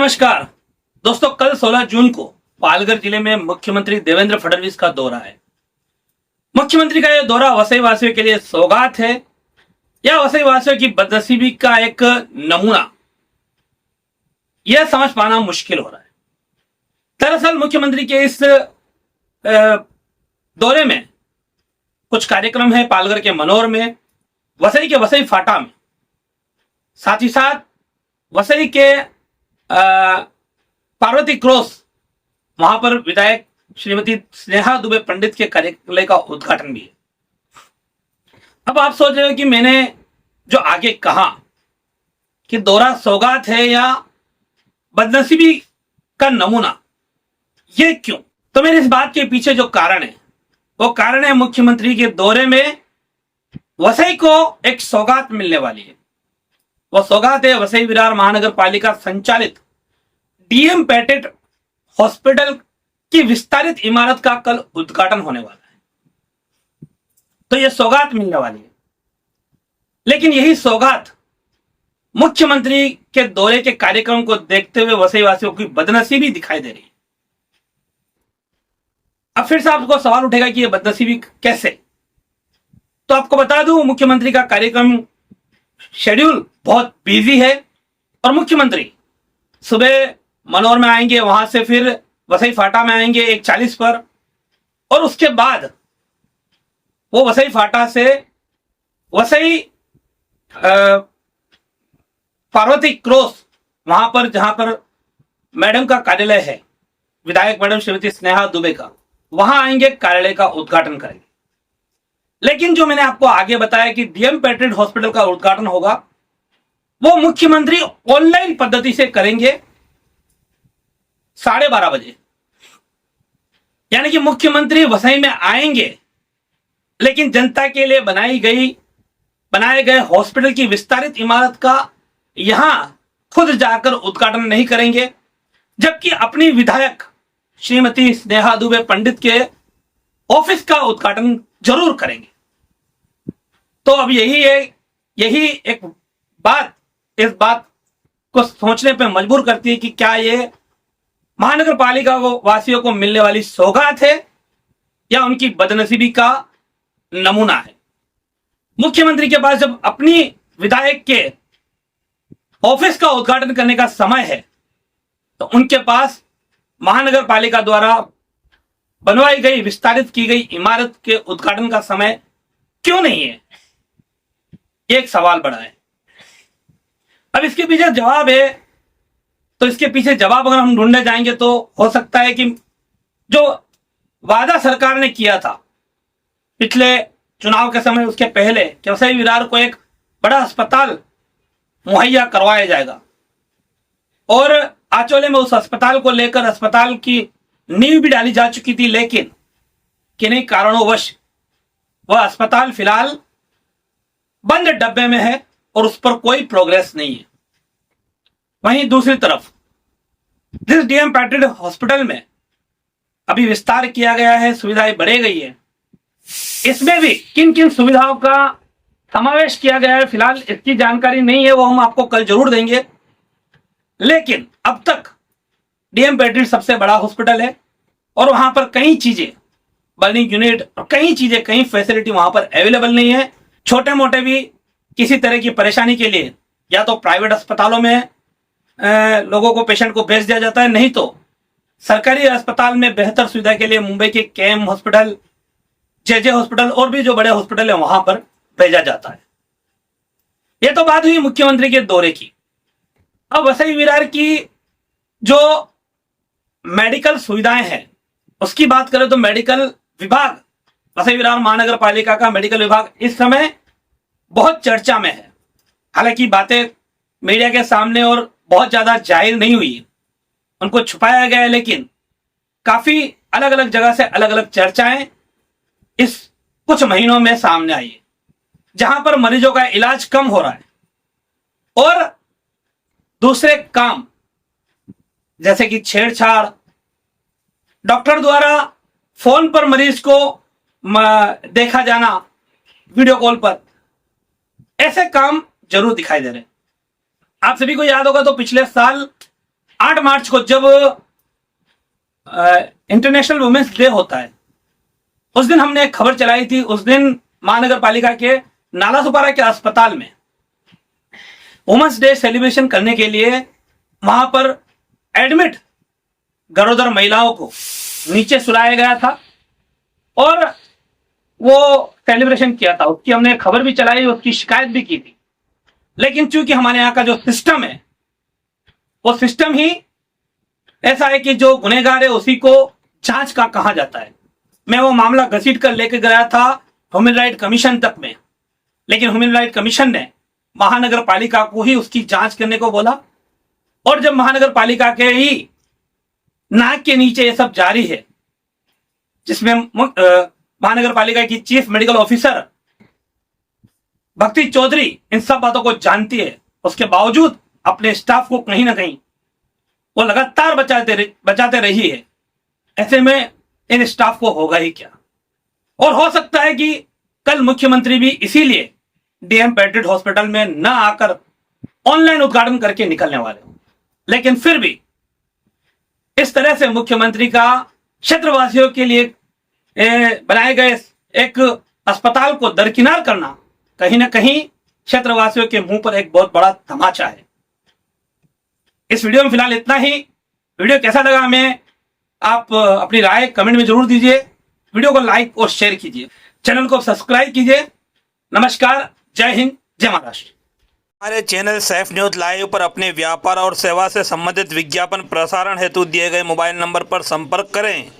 नमस्कार दोस्तों, कल 16 जून को पालघर जिले में मुख्यमंत्री देवेंद्र फडणवीस का दौरा है। मुख्यमंत्री का यह दौरा वसई वासियों के लिए सौगात है या वसई वासियों की बदनसीबी का एक नमूना, यह समझ पाना मुश्किल हो रहा है। दरअसल मुख्यमंत्री के इस दौरे में कुछ कार्यक्रम है पालघर के मनोर में, वसई के वसई फाटा में, साथ ही साथ वसई के पार्वती क्रॉस, वहां पर विधायक श्रीमती स्नेहा दुबे पंडित के कार्यालय का उद्घाटन भी है। अब आप सोच रहे हो कि मैंने जो आगे कहा कि दौरा सौगात है या बदनसीबी का नमूना, ये क्यों? तो मेरे इस बात के पीछे जो कारण है वो कारण है मुख्यमंत्री के दौरे में वसई को एक सौगात मिलने वाली है। वो सौगात है वसई विरार महानगर पालिका संचालित डीएम पैटेट हॉस्पिटल की विस्तारित इमारत का कल उद्घाटन होने वाला है। तो यह सौगात मिलने वाली है, लेकिन यही सौगात मुख्यमंत्री के दौरे के कार्यक्रम को देखते हुए वसई वासियों की बदनसीबी दिखाई दे रही है। अब फिर से आपको सवाल उठेगा कि यह बदनसीबी कैसे? तो आपको बता दूं, मुख्यमंत्री का कार्यक्रम शेड्यूल बहुत बिजी है और मुख्यमंत्री सुबह मनोर में आएंगे, वहां से फिर वसई फाटा में आएंगे 1:40 पर, और उसके बाद वो वसई फाटा से वसई पार्वती क्रॉस, वहां पर जहां पर मैडम का कार्यालय है, विधायक मैडम श्रीमती स्नेहा दुबे का, वहां आएंगे, कार्यालय का उद्घाटन करेंगे। लेकिन जो मैंने आपको आगे बताया कि डीएम पैट्रियट हॉस्पिटल का उद्घाटन होगा, वो मुख्यमंत्री ऑनलाइन पद्धति से करेंगे 12:30 बजे। यानी कि मुख्यमंत्री वसई में आएंगे, लेकिन जनता के लिए बनाए गए हॉस्पिटल की विस्तारित इमारत का यहां खुद जाकर उद्घाटन नहीं करेंगे, जबकि अपनी विधायक श्रीमती स्नेहा दुबे पंडित के ऑफिस का उद्घाटन जरूर करेंगे। तो अब यही एक बात इस बात को सोचने पे मजबूर करती है कि क्या ये महानगर पालिका वासियों को मिलने वाली सौगात है या उनकी बदनसीबी का नमूना है। मुख्यमंत्री के पास जब अपनी विधायक के ऑफिस का उद्घाटन करने का समय है, तो उनके पास महानगर पालिका द्वारा बनवाई गई विस्तारित की गई इमारत के उद्घाटन का समय क्यों नहीं है? एक सवाल बड़ा है। अब इसके पीछे जवाब है, तो इसके पीछे जवाब अगर हम ढूंढने जाएंगे तो हो सकता है कि जो वादा सरकार ने किया था पिछले चुनाव के समय, उसके पहले, कि वसई विरार को एक बड़ा अस्पताल मुहैया करवाया जाएगा, और आचोले में उस अस्पताल को लेकर अस्पताल की नींव भी डाली जा चुकी थी, लेकिन किन्हीं कारणोंवश वह अस्पताल फिलहाल बंद डब्बे में है और उस पर कोई प्रोग्रेस नहीं है। वहीं दूसरी तरफ जिस डीएम पैट्रियट हॉस्पिटल में अभी विस्तार किया गया है, सुविधाएं बढ़ाई गई है, इसमें भी किन किन सुविधाओं का समावेश किया गया है फिलहाल इसकी जानकारी नहीं है, वो हम आपको कल जरूर देंगे। लेकिन अब तक डीएम पैट्रियट सबसे बड़ा हॉस्पिटल है और वहां पर कई चीजें, बर्निंग यूनिट और कई फैसिलिटी वहां पर अवेलेबल नहीं है। छोटे मोटे भी किसी तरह की परेशानी के लिए या तो प्राइवेट अस्पतालों में लोगों को, पेशेंट को भेज दिया जाता है, नहीं तो सरकारी अस्पताल में बेहतर सुविधा के लिए मुंबई के केएम हॉस्पिटल, जेजे हॉस्पिटल और भी जो बड़े हॉस्पिटल है वहां पर भेजा जाता है। यह तो बात हुई मुख्यमंत्री के दौरे की। अब वसई विरार की जो मेडिकल सुविधाएं हैं उसकी बात करें तो मेडिकल विभाग, वसई विरार महानगर पालिका का मेडिकल विभाग इस समय बहुत चर्चा में है। हालांकि बातें मीडिया के सामने और बहुत ज्यादा जाहिर नहीं हुई, उनको छुपाया गया है, लेकिन काफी अलग अलग जगह से अलग अलग चर्चाएं इस कुछ महीनों में सामने आई है, जहां पर मरीजों का इलाज कम हो रहा है और दूसरे काम जैसे कि छेड़छाड़, डॉक्टर द्वारा फोन पर मरीज को देखा जाना वीडियो कॉल पर, ऐसे काम जरूर दिखाई दे रहे हैं। आप सभी को याद होगा तो पिछले साल 8 मार्च को जब इंटरनेशनल वुमेन्स डे होता है, उस दिन हमने एक खबर चलाई थी। उस दिन महानगर पालिका के नालासोपारा के अस्पताल में वुमेन्स डे सेलिब्रेशन करने के लिए वहां पर एडमिट गरोदर महिलाओं को नीचे सुलाया गया था और वो सेलिब्रेशन किया था। उसकी हमने खबर भी चलाई, उसकी शिकायत भी की थी। लेकिन चूंकि हमारे यहाँ का जो सिस्टम है, वो सिस्टम ही ऐसा है कि जो गुनहगार है उसी को जांच का कहा जाता है। मैं वो मामला घसीट कर लेके गया था ह्यूमन राइट कमीशन तक में, लेकिन ह्यूमन राइट कमीशन ने महानगर पालिका को ही उसकी जांच करने को बोला। और जब महानगर पालिका के ही नाक के नीचे ये सब जारी है, जिसमें महानगर पालिका की चीफ मेडिकल ऑफिसर भक्ति चौधरी इन सब बातों को जानती है, उसके बावजूद अपने स्टाफ को कहीं ना कहीं वो लगातार बचाते रही है। ऐसे में इन स्टाफ को होगा ही क्या। और हो सकता है कि कल मुख्यमंत्री भी इसीलिए डीएम पेट्रियट हॉस्पिटल में न आकर ऑनलाइन उद्घाटन करके निकलने वाले हो। लेकिन फिर भी इस तरह से मुख्यमंत्री का क्षेत्रवासियों के लिए बनाए गए एक अस्पताल को दरकिनार करना कहीं ना कहीं क्षेत्रवासियों के मुंह पर एक बहुत बड़ा तमाचा है। इस वीडियो में फिलहाल इतना ही। वीडियो कैसा लगा हमें आप अपनी राय कमेंट में जरूर दीजिए। वीडियो को लाइक और शेयर कीजिए, चैनल को सब्सक्राइब कीजिए। नमस्कार, जय हिंद, जय महाराष्ट्र। हमारे चैनल सैफ न्यूज़ लाइव पर अपने व्यापार और सेवा से संबंधित विज्ञापन प्रसारण हेतु दिए गए मोबाइल नंबर पर संपर्क करें।